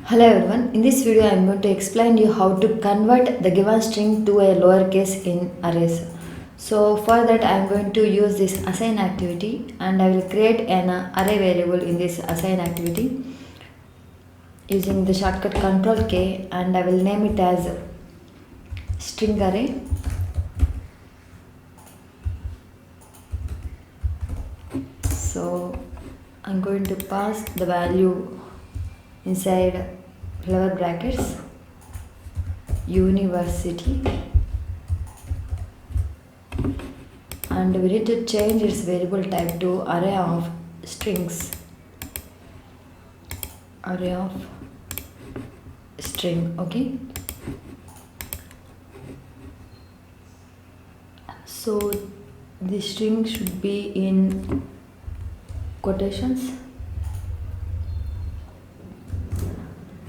Hello everyone, in this video I am going to explain you how to convert the given string to a lowercase in arrays. So for that I am going to use this assign activity and I will create an array variable in this assign activity using the shortcut Ctrl K, and I will name it as string array. So I'm going to pass the value inside lower brackets university, and we need to change its variable type to array of strings, array of string. Okay, so the string should be in quotations.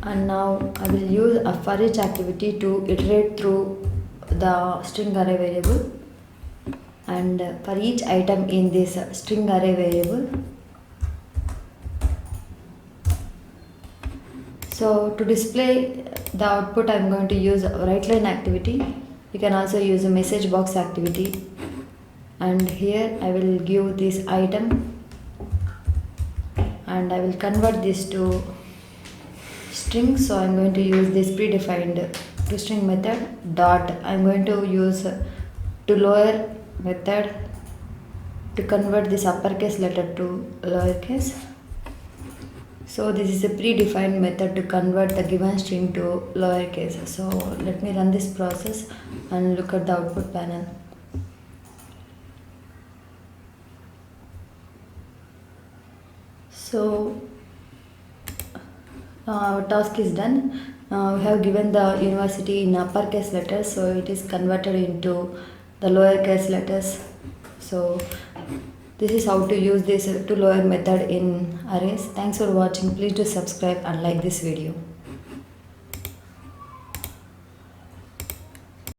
And now I will use a for each activity to iterate through the string array variable, and for each item in this string array variable. So to display the output I am going to use a write line activity. You can also use a message box activity, and here I will give this item and I will convert this to string. So I'm going to use this predefined toString method dot I'm going to use to lower method to convert this uppercase letter to lowercase. So this is a predefined method to convert the given string to lowercase. So let me run this process and look at the output panel. So our task is done. We have given the university in uppercase letters, so it is converted into the lowercase letters. So this is how to use this to lower method in arrays. Thanks for watching. Please do subscribe and like this video.